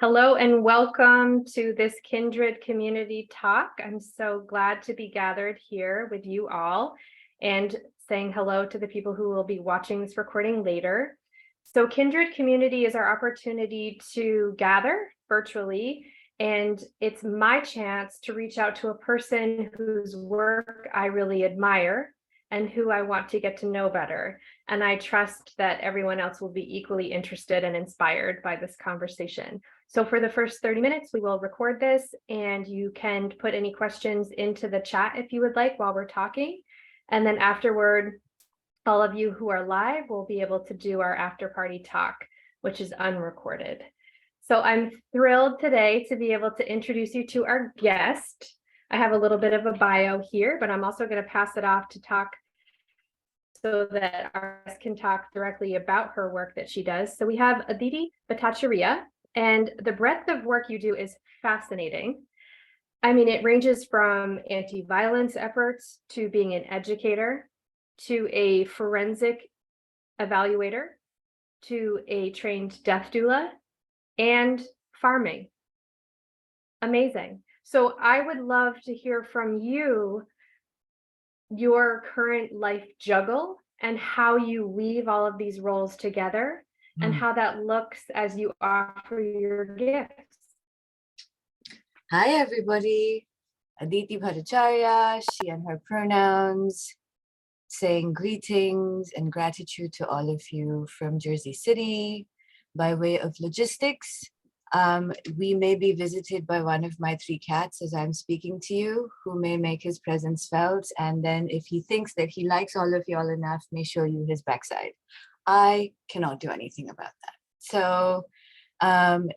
Hello and welcome to this Kindred community talk. I'm so glad to be gathered here with you all and saying hello to the people who will be watching this recording later. So Kindred community is our opportunity to gather virtually, and it's my chance to reach out to a person whose work I really admire and who I want to get to know better. And I trust that everyone else will be equally interested and inspired by this conversation. So for the first 30 minutes, we will record this, and you can put any questions into the chat if you would like while we're talking. And then afterward, all of you who are live will be able to do our after party talk, which is unrecorded. So I'm thrilled today to be able to introduce you to our guest. I have a little bit of a bio here, but I'm also going to pass it off to talk so that our guest can talk directly about her work that she does. So we have Aditi Bhattacharya. And the breadth of work you do is fascinating. I mean, it ranges from anti-violence efforts to being an educator, to a forensic evaluator, to a trained death doula, and farming. Amazing. So I would love to hear from you, your current life juggle, and how you weave all of these roles together, and how that looks as you offer your gifts. Hi, everybody. Aditi Bhattacharya, she and her pronouns, saying greetings and gratitude to all of you from Jersey City. By way of logistics, we may be visited by one of my 3 cats as I'm speaking to you, who may make his presence felt, and then if he thinks that he likes all of y'all enough, may show you his backside. I cannot do anything about that. So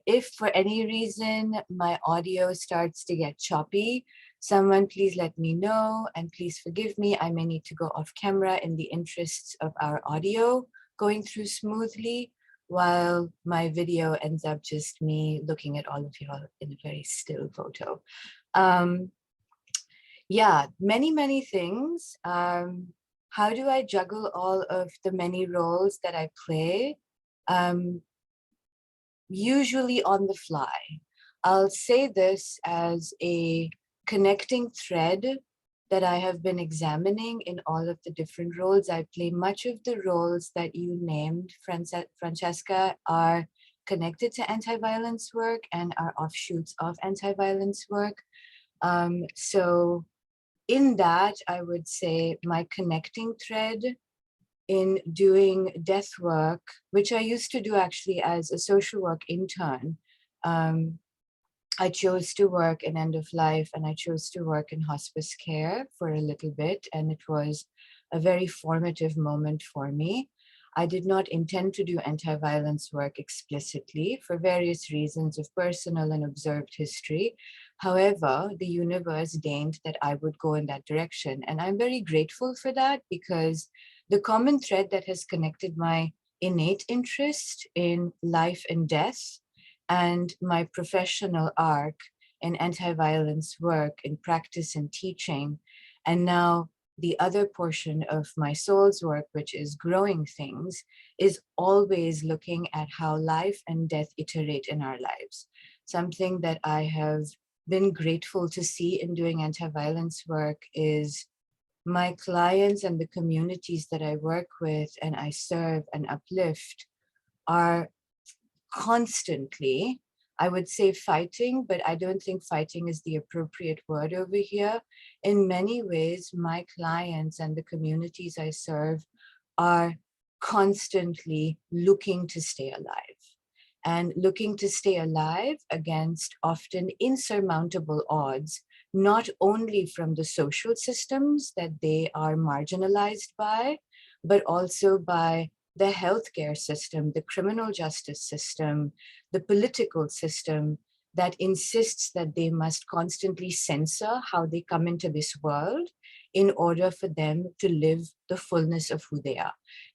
if for any reason my audio starts to get choppy, someone please let me know, and please forgive me. I may need to go off camera in the interests of our audio going through smoothly, while my video ends up just me looking at all of you all in a very still photo. Yeah, many things. How do I juggle all of the many roles that I play? Usually on the fly. I'll say this as a connecting thread that I have been examining in all of the different roles. I play much of the roles that you named, Francesca, are connected to anti-violence work and are offshoots of anti-violence work. So in that, I would say my connecting thread in doing death work, which I used to do actually as a social work intern. I chose to work in end of life, and I chose to work in hospice care for a little bit, and it was a very formative moment for me. I did not intend to do anti-violence work explicitly for various reasons of personal and observed history. However, the universe deigned that I would go in that direction. And I'm very grateful for that, because the common thread that has connected my innate interest in life and death and my professional arc in anti-violence work, in practice and teaching, and now the other portion of my soul's work, which is growing things, is always looking at how life and death iterate in our lives. Something that I have been grateful to see in doing anti-violence work is my clients and the communities that I work with and I serve and uplift are constantly, I would say fighting, but I don't think fighting is the appropriate word over here. In many ways, my clients and the communities I serve are constantly looking to stay alive, and looking to stay alive against often insurmountable odds, not only from the social systems that they are marginalized by, but also by the healthcare system, the criminal justice system, the political system that insists that they must constantly censor how they come into this world in order for them to live the fullness of who they are.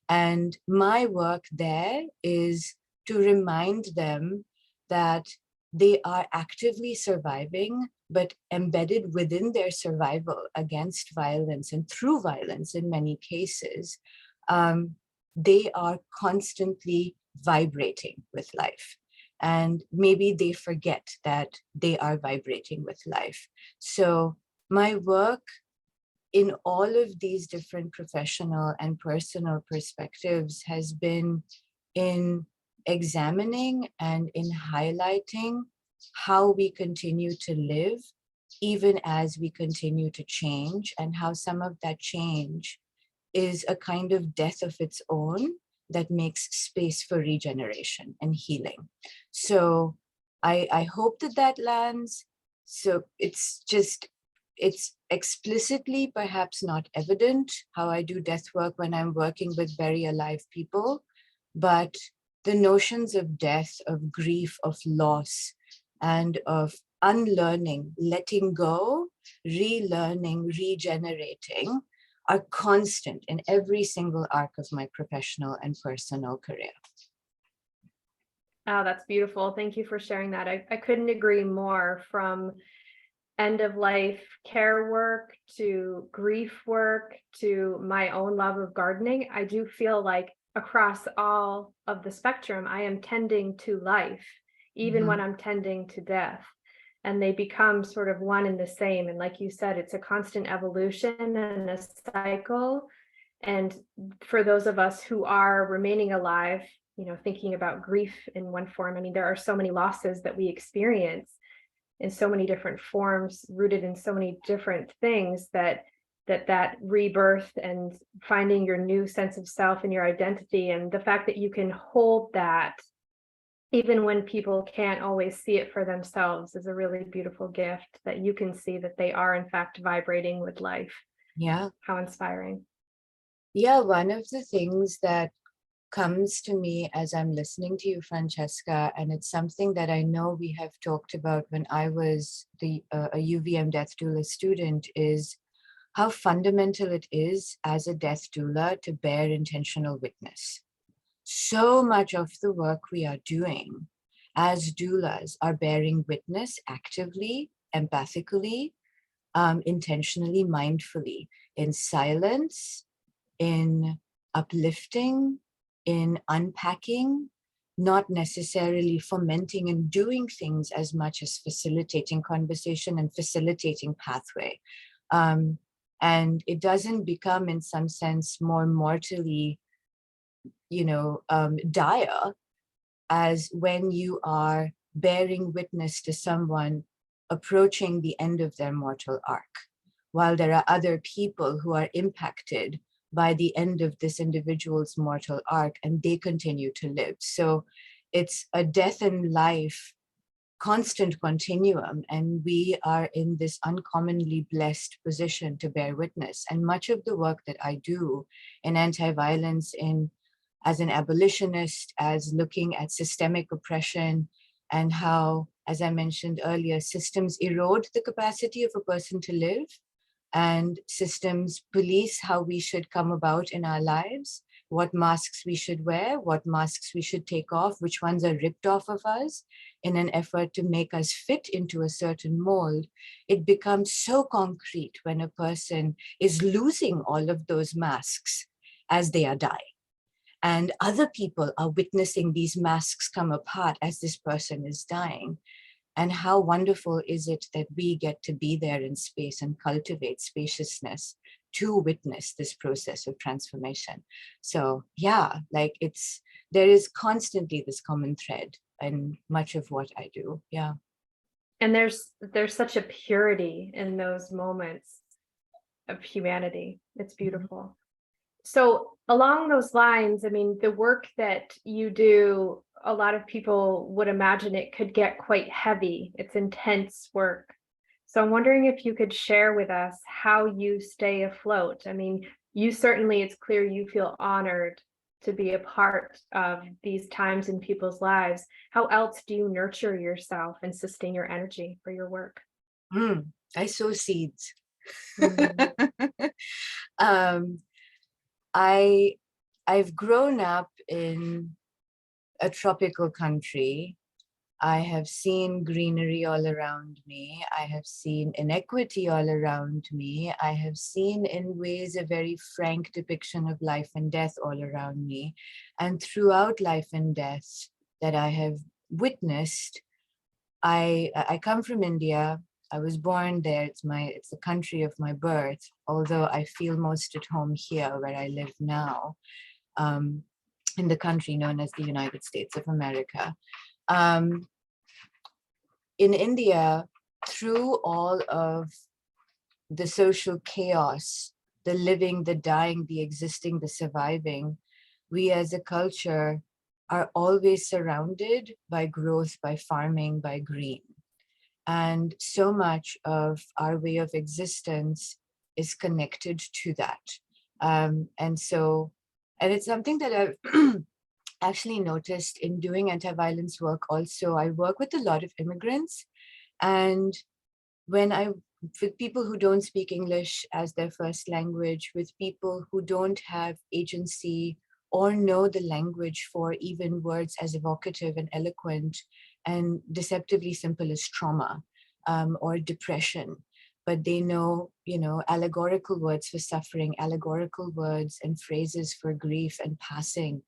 And my work there is to remind them that they are actively surviving, but embedded within their survival against violence and through violence in many cases, they are constantly vibrating with life. and maybe they forget that they are vibrating with life. So my work in all of these different professional and personal perspectives has been in examining and in highlighting how we continue to live, even as we continue to change, and how some of that change is a kind of death of its own that makes space for regeneration and healing. So I hope that that lands. So it's explicitly perhaps not evident how I do death work when I'm working with very alive people, but the notions of death, of grief, of loss, and of unlearning, letting go, relearning, regenerating are constant in every single arc of my professional and personal career. Oh, that's beautiful. Thank you for sharing that. I couldn't agree more. From end of life care work to grief work to my own love of gardening, I do feel like across all of the spectrum, I am tending to life, even when I'm tending to death. And they become sort of one and the same. And like you said, it's a constant evolution and a cycle. And for those of us who are remaining alive, thinking about grief in one form, I mean, there are so many losses that we experience in so many different forms, rooted in so many different things, that rebirth and finding your new sense of self and your identity, and the fact that you can hold that even when people can't always see it for themselves, is a really beautiful gift, that you can see that they are in fact vibrating with life. Yeah. How inspiring. Yeah, one of the things that comes to me as I'm listening to you, Francesca, and it's something that I know we have talked about when I was a UVM death doula student, is how fundamental it is as a death doula to bear intentional witness. So much of the work we are doing as doulas are bearing witness actively, empathically, intentionally, mindfully, in silence, in uplifting, in unpacking, not necessarily fomenting and doing things as much as facilitating conversation and facilitating pathway. And it doesn't become, in some sense, more mortally, dire as when you are bearing witness to someone approaching the end of their mortal arc, while there are other people who are impacted by the end of this individual's mortal arc and they continue to live. So it's a death and life constant continuum, and we are in this uncommonly blessed position to bear witness. And much of the work that I do in anti-violence, as an abolitionist, as looking at systemic oppression and how, as I mentioned earlier, systems erode the capacity of a person to live, and systems police how we should come about in our lives, what masks we should wear, what masks we should take off, which ones are ripped off of us in an effort to make us fit into a certain mold. It becomes so concrete when a person is losing all of those masks as they are dying. And other people are witnessing these masks come apart as this person is dying. And how wonderful is it that we get to be there in space and cultivate spaciousness to witness this process of transformation. So yeah, like there is constantly this common thread in much of what I do. Yeah. And there's such a purity in those moments of humanity. It's beautiful. So along those lines, I mean, the work that you do, a lot of people would imagine it could get quite heavy. It's intense work. So I'm wondering if you could share with us how you stay afloat. I mean, you certainly, it's clear you feel honored to be a part of these times in people's lives. How else do you nurture yourself and sustain your energy for your work? I sow seeds. I've grown up in a tropical country. I have seen greenery all around me. I have seen inequity all around me. I have seen in ways a very frank depiction of life and death all around me. And throughout life and death that I have witnessed. I come from India. I was born there. It's the country of my birth. Although I feel most at home here, where I live now, in the country known as the United States of America. In India, through all of the social chaos, the living, the dying, the existing, the surviving, we as a culture are always surrounded by growth, by farming, by green. And so much of our way of existence is connected to that. And it's something that I've actually noticed in doing anti-violence work also. I work with a lot of immigrants, and with people who don't speak English as their first language, with people who don't have agency or know the language for even words as evocative and eloquent and deceptively simple as trauma or depression, but they know, allegorical words for suffering, allegorical words and phrases for grief and passing.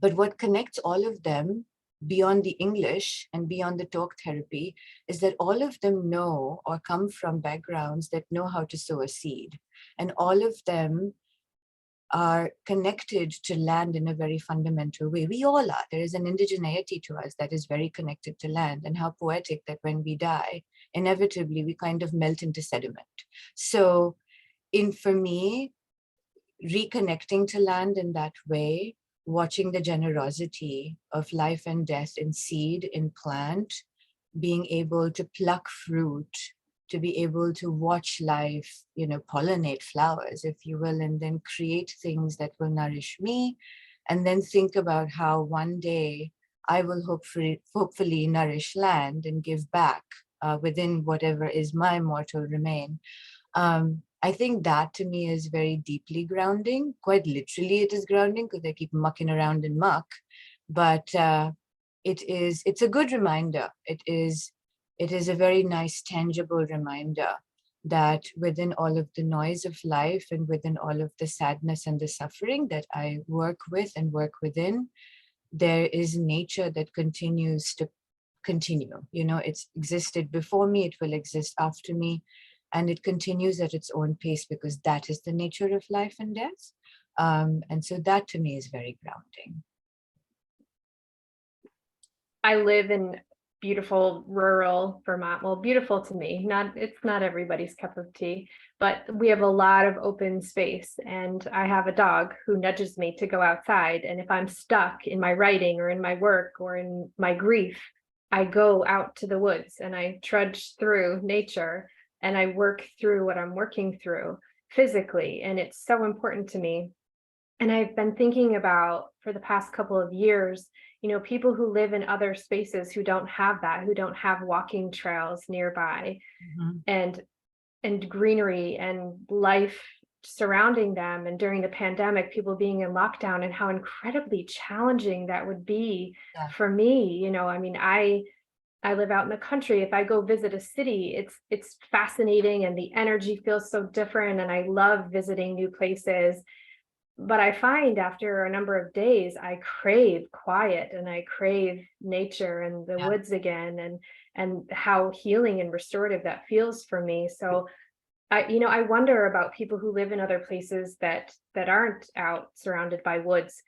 But what connects all of them beyond the English and beyond the talk therapy is that all of them know or come from backgrounds that know how to sow a seed. And all of them are connected to land in a very fundamental way. We all are. There is an indigeneity to us that is very connected to land, and how poetic that when we die, inevitably we kind of melt into sediment. So for me, reconnecting to land in that way, watching the generosity of life and death in seed, in plant, being able to pluck fruit, to be able to watch life, pollinate flowers, if you will, and then create things that will nourish me, and then think about how one day I will hopefully nourish land and give back within whatever is my mortal remain. I think that to me is very deeply grounding. Quite literally it is grounding because I keep mucking around in muck, but it's a good reminder. It is a very nice, tangible reminder that within all of the noise of life and within all of the sadness and the suffering that I work with and work within, there is nature that continues to continue. It's existed before me, it will exist after me, and it continues at its own pace because that is the nature of life and death. And so that to me is very grounding. I live in beautiful rural Vermont. Well, beautiful to me. It's not everybody's cup of tea, but we have a lot of open space, and I have a dog who nudges me to go outside. And if I'm stuck in my writing or in my work or in my grief, I go out to the woods and I trudge through nature and I work through what I'm working through physically. And it's so important to me. And I've been thinking about, for the past couple of years, people who live in other spaces who don't have that, who don't have walking trails nearby, and greenery and life surrounding them. And during the pandemic, people being in lockdown, and how incredibly challenging that would be for me. I live out in the country. If I go visit a city, it's fascinating and the energy feels so different, and I love visiting new places. But I find after a number of days, I crave quiet and I crave nature and the woods again, and how healing and restorative that feels for me. So I wonder about people who live in other places that aren't out surrounded by woods.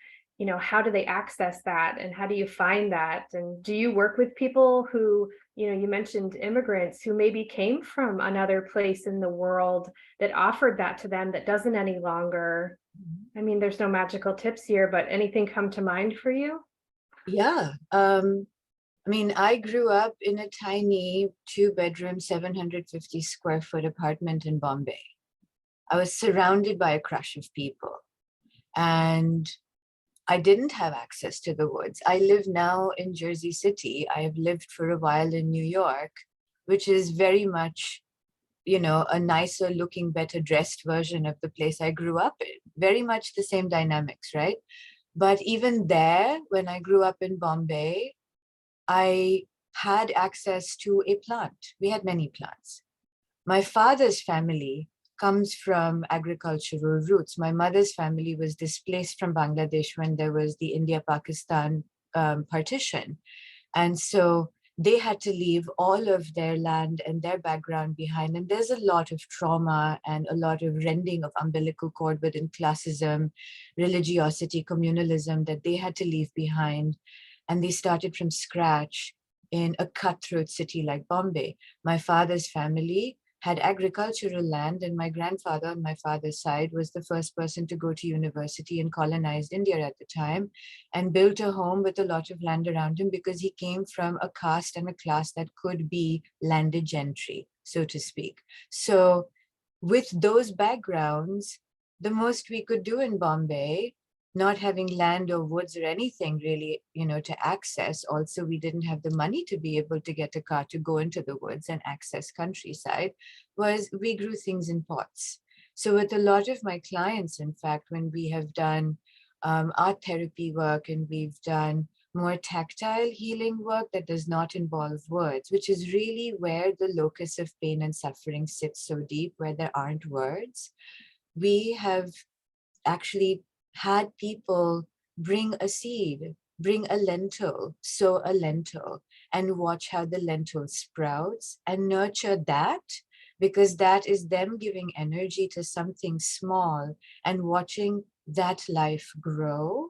How do they access that, and how do you find that? And do you work with people who, you mentioned immigrants who maybe came from another place in the world that offered that to them that doesn't any longer? There's no magical tips here, but anything come to mind for you? Yeah. I grew up in a tiny 2-bedroom, 750 square foot apartment in Bombay. I was surrounded by a crush of people, and I didn't have access to the woods. I live now in Jersey City. I have lived for a while in New York, which is very much, a nicer looking, better dressed version of the place I grew up in. Very much the same dynamics, right? But even there, when I grew up in Bombay, I had access to a plant. We had many plants. My father's family comes from agricultural roots. My mother's family was displaced from Bangladesh when there was the India-Pakistan partition. And so they had to leave all of their land and their background behind. And there's a lot of trauma and a lot of rending of umbilical cord within classism, religiosity, communalism that they had to leave behind. And they started from scratch in a cutthroat city like Bombay. My father's family had agricultural land, and my grandfather on my father's side was the first person to go to university and colonized India at the time, and built a home with a lot of land around him because he came from a caste and a class that could be landed gentry, so to speak. So with those backgrounds, the most we could do in Bombay, not having land or woods or anything really, to access. Also, we didn't have the money to be able to get a car to go into the woods and access countryside, was we grew things in pots. So with a lot of my clients, in fact, when we have done art therapy work and we've done more tactile healing work that does not involve words, which is really where the locus of pain and suffering sits so deep, where there aren't words, we have actually had people bring a seed, bring a lentil, sow a lentil, and watch how the lentil sprouts and nurture that, because that is them giving energy to something small and watching that life grow.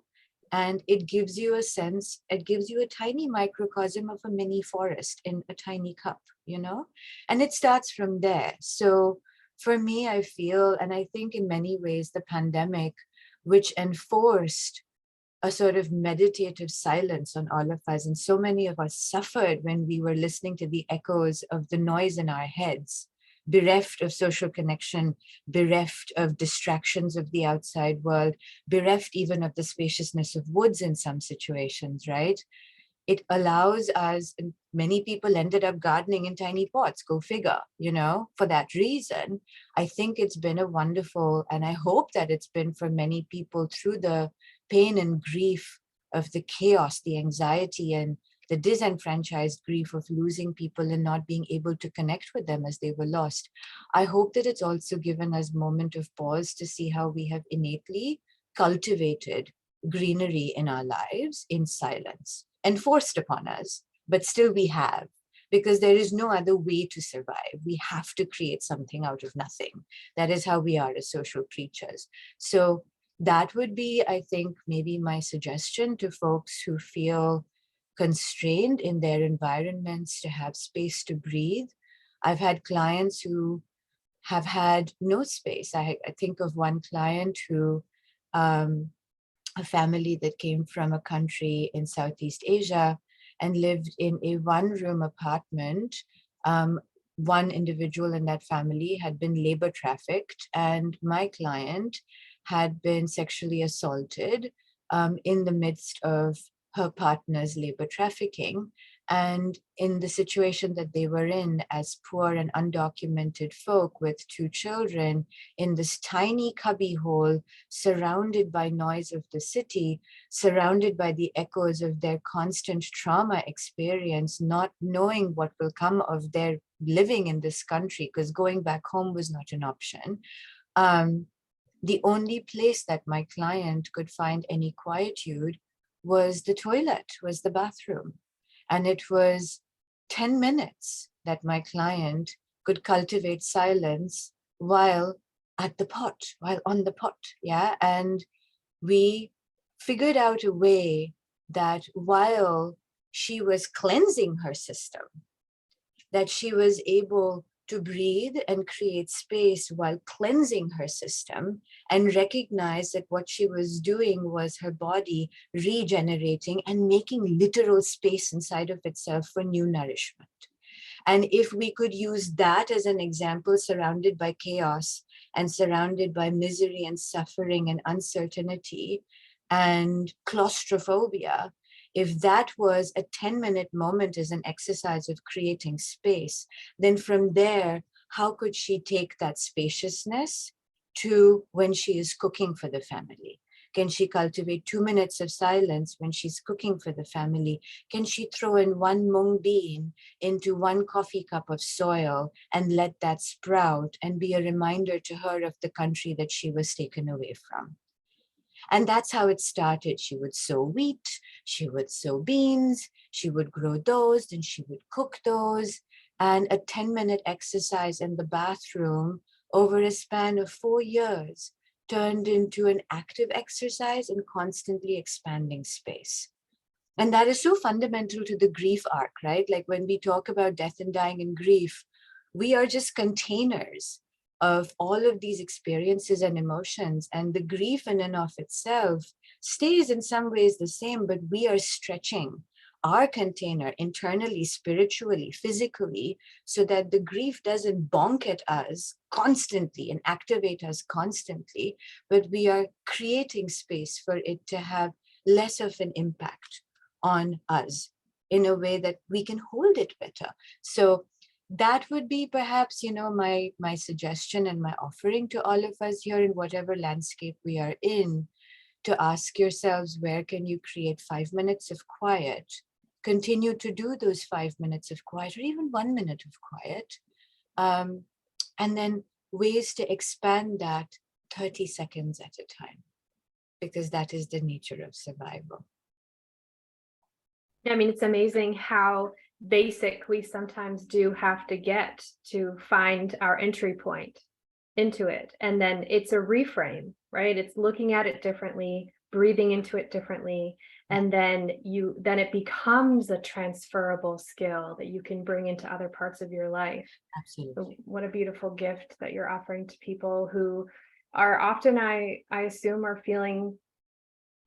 And it gives you a sense, it gives you a tiny microcosm of a mini forest in a tiny cup, and it starts from there. So for me, I feel, and I think in many ways, the pandemic, which enforced a sort of meditative silence on all of us, and so many of us suffered when we were listening to the echoes of the noise in our heads, bereft of social connection, bereft of distractions of the outside world, bereft even of the spaciousness of woods in some situations, right? It allows us, and many people ended up gardening in tiny pots, go figure, for that reason. I think it's been a wonderful, and I hope that it's been for many people through the pain and grief of the chaos, the anxiety, and the disenfranchised grief of losing people and not being able to connect with them as they were lost. I hope that it's also given us a moment of pause to see how we have innately cultivated greenery in our lives in silence, enforced upon us, but still we have, because there is no other way to survive. We have to create something out of nothing. That is how we are as social creatures. So that would be, I think, maybe my suggestion to folks who feel constrained in their environments to have space to breathe. I've had clients who have had no space. I think of one client who, a family that came from a country in Southeast Asia and lived in a one-room apartment. One individual in that family had been labor trafficked, and my client had been sexually assaulted in the midst of her partner's labor trafficking. And in the situation that they were in as poor and undocumented folk with two children in this tiny cubbyhole, surrounded by noise of the city, surrounded by the echoes of their constant trauma experience, not knowing what will come of their living in this country, because going back home was not an option. The only place that my client could find any quietude was the toilet, was the bathroom. And it was 10 minutes that my client could cultivate silence while at the pot, while on the pot, yeah? And we figured out a way that while she was cleansing her system, that she was able to breathe and create space while cleansing her system, and recognize that what she was doing was her body regenerating and making literal space inside of itself for new nourishment. And if we could use that as an example, surrounded by chaos and surrounded by misery and suffering and uncertainty and claustrophobia, if that was a 10-minute moment as an exercise of creating space, then from there, how could she take that spaciousness to when she is cooking for the family? Can she cultivate 2 minutes of silence when she's cooking for the family? Can she throw in one mung bean into 1 coffee cup of soil and let that sprout and be a reminder to her of the country that she was taken away from? And that's how it started. She would sow wheat, she would sow beans, she would grow those, then she would cook those. And a 10-minute exercise in the bathroom over a span of 4 years turned into an active exercise in constantly expanding space. And that is so fundamental to the grief arc, right? Like when we talk about death and dying and grief, we are just containers of all of these experiences and emotions. And the grief in and of itself stays in some ways the same, but we are stretching our container internally, spiritually, physically, so that the grief doesn't bonk at us constantly and activate us constantly, but we are creating space for it to have less of an impact on us in a way that we can hold it better. So that would be perhaps, my suggestion and my offering to all of us here in whatever landscape we are in, to ask yourselves, where can you create 5 minutes of quiet? Continue to do those 5 minutes of quiet, or even 1 minute of quiet. And then ways to expand that 30 seconds at a time, because that is the nature of survival. I mean, it's amazing how basic we sometimes do have to get to find our entry point into it. And then it's a reframe, right? It's looking at it differently, breathing into it differently. And then it becomes a transferable skill that you can bring into other parts of your life. Absolutely. So what a beautiful gift that you're offering to people who are often, I assume, are feeling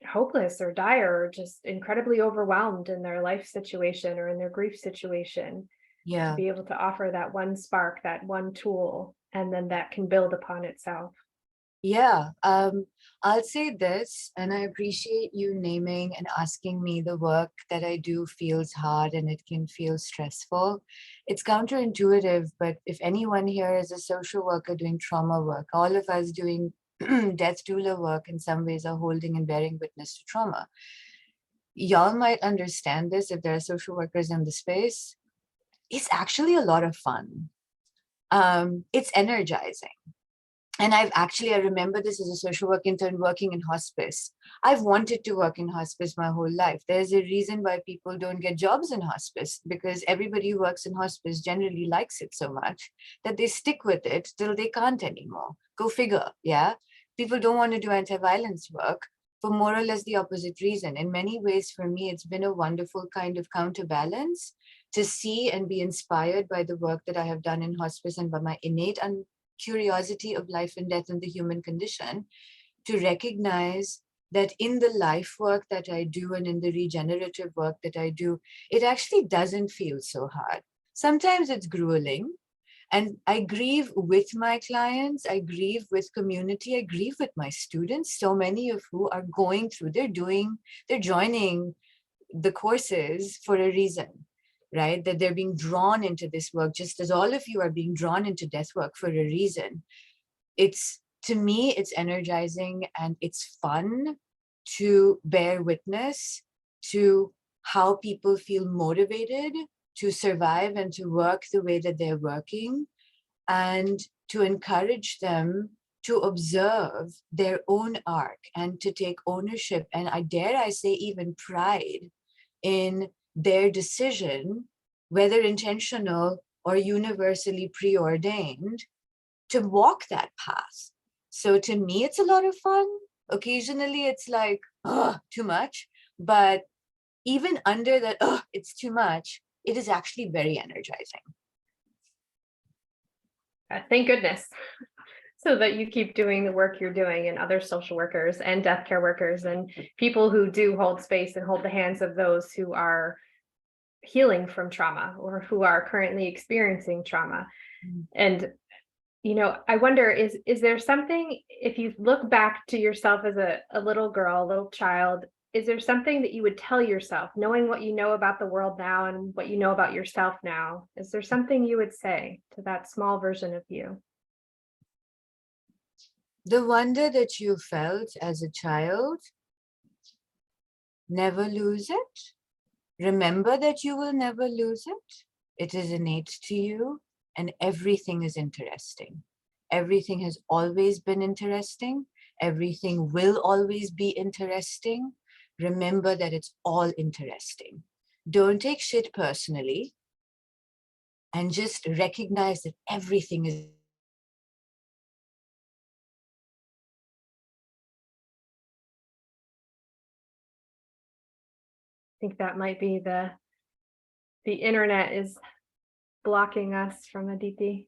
hopeless or dire or just incredibly overwhelmed in their life situation or in their grief situation. Yeah. To be able to offer that one spark, that one tool, and then that can build upon itself. Yeah, I'll say this, and I appreciate you naming and asking me the work that I do feels hard and it can feel stressful. It's counterintuitive, but if anyone here is a social worker doing trauma work, all of us doing death doula work in some ways are holding and bearing witness to trauma. Y'all might understand this if there are social workers in the space. It's actually a lot of fun. It's energizing. And I remember this as a social work intern working in hospice. I've wanted to work in hospice my whole life. There's a reason why people don't get jobs in hospice, because everybody who works in hospice generally likes it so much that they stick with it till they can't anymore. Go figure, yeah? People don't want to do anti-violence work for more or less the opposite reason. In many ways, for me, it's been a wonderful kind of counterbalance to see and be inspired by the work that I have done in hospice and by my innate curiosity of life and death and the human condition, to recognize that in the life work that I do and in the regenerative work that I do, it actually doesn't feel so hard. Sometimes it's grueling, and I grieve with my clients, I grieve with community, I grieve with my students, so many of who are going through, they're joining the courses for a reason. Right? That they're being drawn into this work, just as all of you are being drawn into death work for a reason. To me, it's energizing and it's fun to bear witness to how people feel motivated to survive and to work the way that they're working, and to encourage them to observe their own arc and to take ownership and, I say, even pride in their decision, whether intentional or universally preordained, to walk that path. So to me, it's a lot of fun. Occasionally it's like, too much. But even under that, it's too much, it is actually very energizing. Thank goodness. So that you keep doing the work you're doing, and other social workers and death care workers and people who do hold space and hold the hands of those who are healing from trauma or who are currently experiencing trauma. And, I wonder, is there something, if you look back to yourself as a little girl, a little child, is there something that you would tell yourself, knowing what you know about the world now and what you know about yourself now? Is there something you would say to that small version of you? The wonder that you felt as a child, never lose it. Remember that you will never lose it. It is innate to you, and everything is interesting. Everything has always been interesting, everything will always be interesting, remember that it's all interesting. Don't take shit personally, and just recognize that everything is. I think that might be the internet is blocking us from Aditi.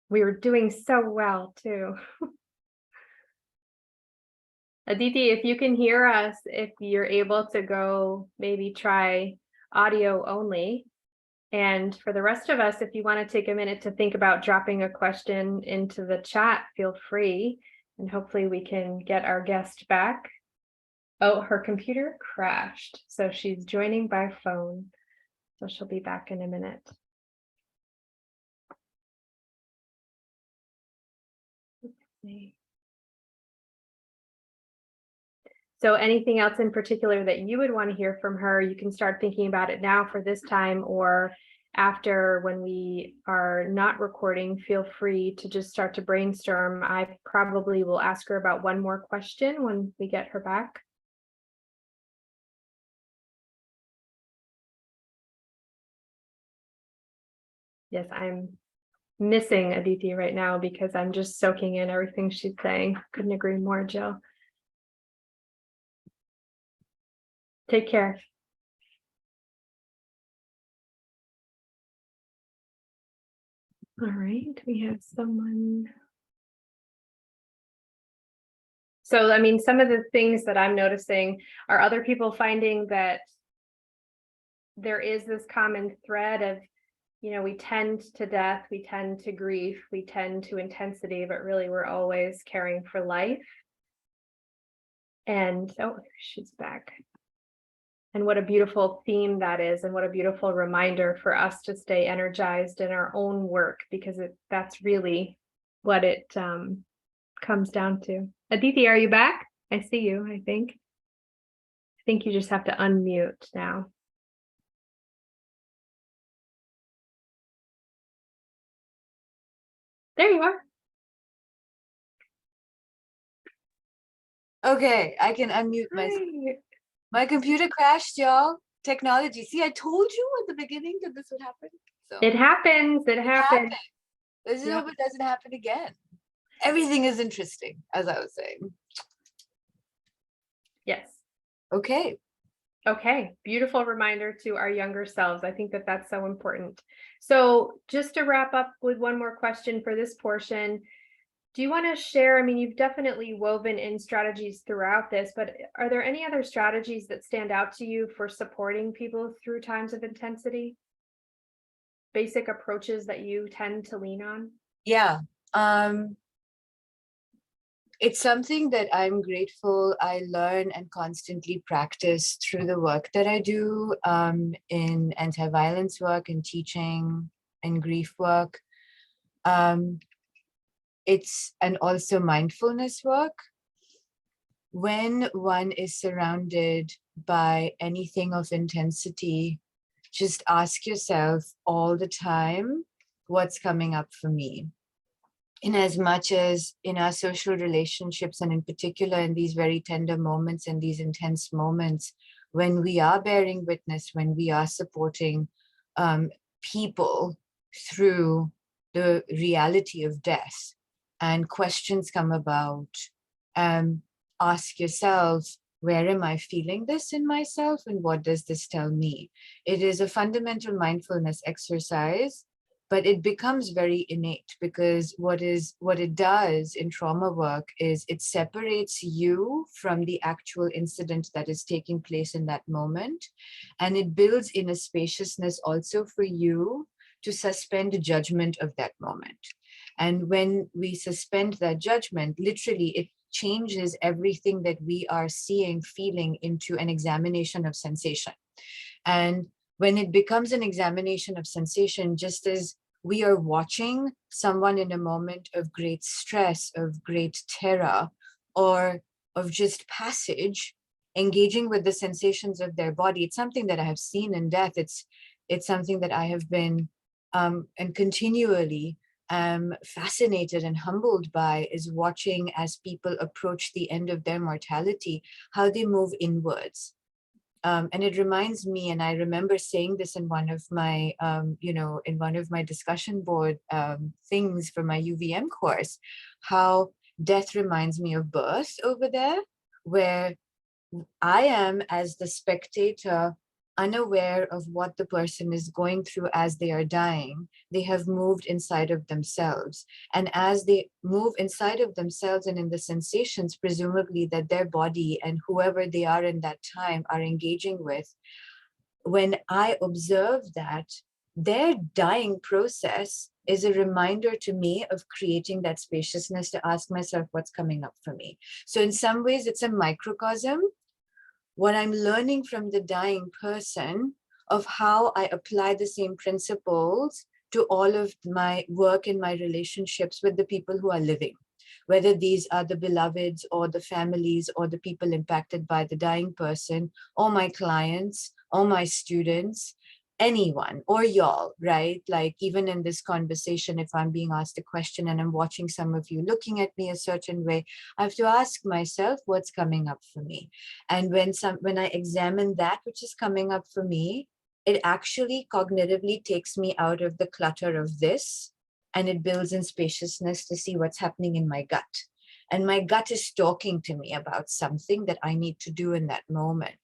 We were doing so well too. Aditi, if you can hear us, if you're able to go maybe try audio only. And for the rest of us, if you want to take a minute to think about dropping a question into the chat, feel free. And hopefully we can get our guest back. Oh, her computer crashed. So she's joining by phone. So she'll be back in a minute. Let's see. So anything else in particular that you would want to hear from her, you can start thinking about it now for this time, or after when we are not recording, feel free to just start to brainstorm. I probably will ask her about one more question when we get her back. Yes, I'm missing Aditi right now because I'm just soaking in everything she's saying. Couldn't agree more, Jill. Take care. All right, we have someone. So, I mean, some of the things that I'm noticing are other people finding that there is this common thread of, you know, we tend to death, we tend to grief, we tend to intensity, but really we're always caring for life. And oh, she's back. And what a beautiful theme that is, and what a beautiful reminder for us to stay energized in our own work, because that's really what it comes down to. Aditi, are you back? I see you, I think. I think you just have to unmute now. There you are. Okay, I can unmute myself. My computer crashed, y'all. Technology. See, I told you at the beginning that this would happen. So It happens. It happens. Let's just hope it doesn't happen again. Everything is interesting, as I was saying. Yes. Okay. Okay. Beautiful reminder to our younger selves. I think that that's so important. So just to wrap up with one more question for this portion, do you want to share? I mean, you've definitely woven in strategies throughout this, but are there any other strategies that stand out to you for supporting people through times of intensity? Basic approaches that you tend to lean on? Yeah. It's something that I'm grateful I learn and constantly practice through the work that I do in anti-violence work and teaching and grief work. It's and also mindfulness work. When one is surrounded by anything of intensity, just ask yourself all the time, what's coming up for me? In as much as in our social relationships, and in particular in these very tender moments and these intense moments, when we are bearing witness, when we are supporting people through the reality of death, and questions come about, ask yourself, where am I feeling this in myself, and what does this tell me? It is a fundamental mindfulness exercise, but it becomes very innate, because what it does in trauma work is it separates you from the actual incident that is taking place in that moment, and it builds in a spaciousness also for you to suspend judgment of that moment. And when we suspend that judgment, literally it changes everything that we are seeing, feeling into an examination of sensation. And when it becomes an examination of sensation, just as we are watching someone in a moment of great stress, of great terror, or of just passage, engaging with the sensations of their body, it's something that I have seen in death. It's something that I have been and continually am fascinated and humbled by is watching as people approach the end of their mortality, how they move inwards. And it reminds me, and I remember saying this in one of my, in one of my discussion board things for my UVM course, how death reminds me of birth over there, where I am, as the spectator, unaware of what the person is going through as they are dying. They have moved inside of themselves. And as they move inside of themselves and in the sensations, presumably that their body and whoever they are in that time are engaging with, when I observe that, their dying process is a reminder to me of creating that spaciousness to ask myself what's coming up for me. So in some ways, it's a microcosm. What I'm learning from the dying person of how I apply the same principles to all of my work and my relationships with the people who are living, whether these are the beloveds or the families or the people impacted by the dying person, or my clients or my students, anyone, or y'all, right? Like even in this conversation, if I'm being asked a question and I'm watching some of you looking at me a certain way, I have to ask myself what's coming up for me. And when I examine that which is coming up for me, it actually cognitively takes me out of the clutter of this, and it builds in spaciousness to see what's happening in my gut. And my gut is talking to me about something that I need to do in that moment.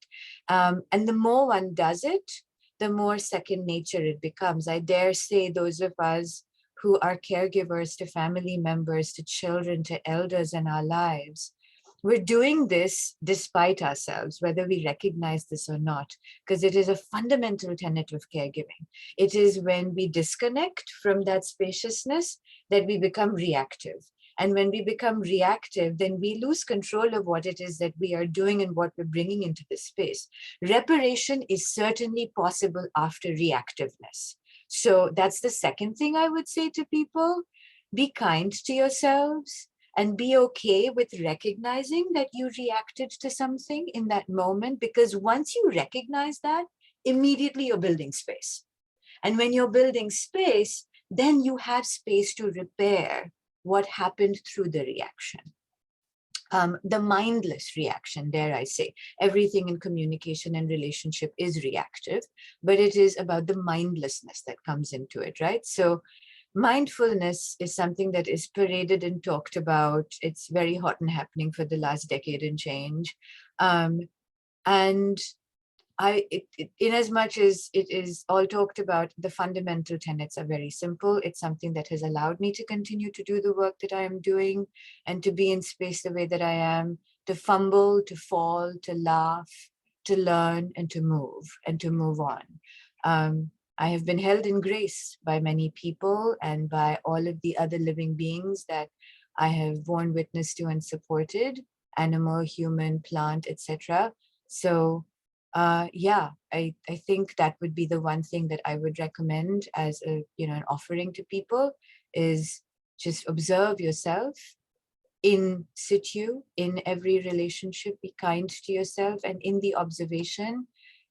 And the more one does it, the more second nature it becomes. I dare say those of us who are caregivers to family members, to children, to elders in our lives, we're doing this despite ourselves, whether we recognize this or not, because it is a fundamental tenet of caregiving. It is when we disconnect from that spaciousness that we become reactive. And when we become reactive, then we lose control of what it is that we are doing and what we're bringing into the space. Reparation is certainly possible after reactiveness. So that's the second thing I would say to people. Be kind to yourselves and be okay with recognizing that you reacted to something in that moment, because once you recognize that, immediately you're building space. And when you're building space, then you have space to repair what happened through the reaction. The mindless reaction, dare I say. Everything in communication and relationship is reactive, but it is about the mindlessness that comes into it, right? So mindfulness is something that is paraded and talked about. It's very hot and happening for the last decade and change. And in as much as it is all talked about, the fundamental tenets are very simple. It's something that has allowed me to continue to do the work that I am doing and to be in space the way that I am, to fumble, to fall, to laugh, to learn, and to move on. I have been held in grace by many people and by all of the other living beings that I have borne witness to and supported, animal, human, plant, etc. So I think that would be the one thing that I would recommend as an offering to people, is just observe yourself in situ, in every relationship. Be kind to yourself, and in the observation,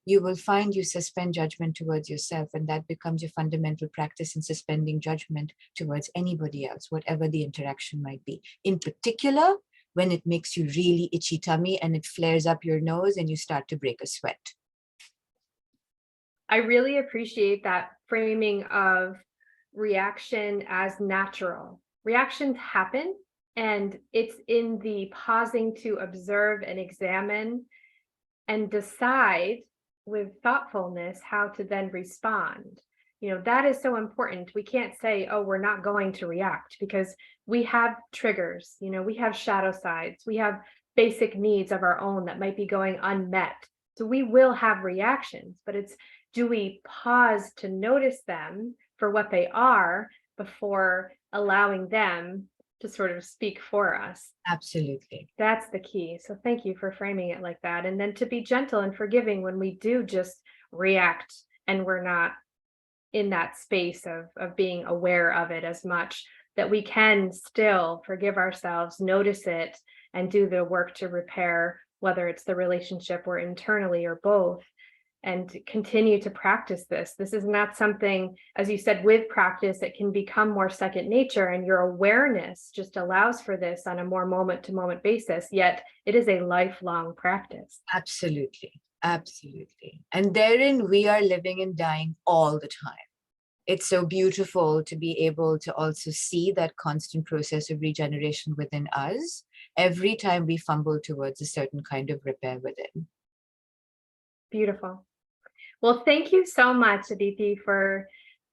you will find you suspend judgment towards yourself, and that becomes your fundamental practice in suspending judgment towards anybody else, whatever the interaction might be. In particular, when it makes you really itchy tummy and it flares up your nose and you start to break a sweat. I really appreciate that framing of reaction as natural. Reactions happen, and it's in the pausing to observe and examine and decide with thoughtfulness how to then respond. That is so important. We can't say, oh, we're not going to react, because we have triggers, we have shadow sides, we have basic needs of our own that might be going unmet. So we will have reactions, but it's, do we pause to notice them for what they are before allowing them to sort of speak for us? Absolutely. That's the key. So thank you for framing it like that. And then to be gentle and forgiving when we do just react and we're not in that space of being aware of it as much, that we can still forgive ourselves, notice it, and do the work to repair, whether it's the relationship or internally or both. and continue to practice this. This is not something, as you said, with practice, it can become more second nature, and your awareness just allows for this on a more moment-to-moment basis, yet it is a lifelong practice. Absolutely. Absolutely. And therein we are living and dying all the time. It's so beautiful to be able to also see that constant process of regeneration within us every time we fumble towards a certain kind of repair within. Beautiful. Well, thank you so much, Aditi, for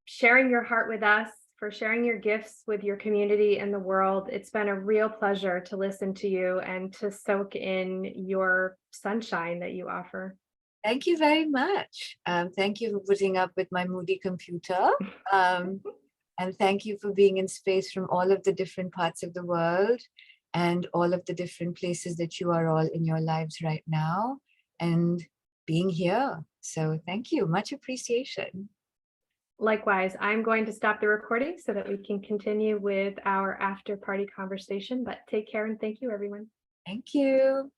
sharing your heart with us, for sharing your gifts with your community and the world. It's been a real pleasure to listen to you and to soak in your sunshine that you offer. Thank you very much. Thank you for putting up with my moody computer. And thank you for being in space from all of the different parts of the world and all of the different places that you are all in your lives right now and being here. So thank you. Much appreciation. Likewise, I'm going to stop the recording so that we can continue with our after party conversation, but take care and thank you, everyone. Thank you.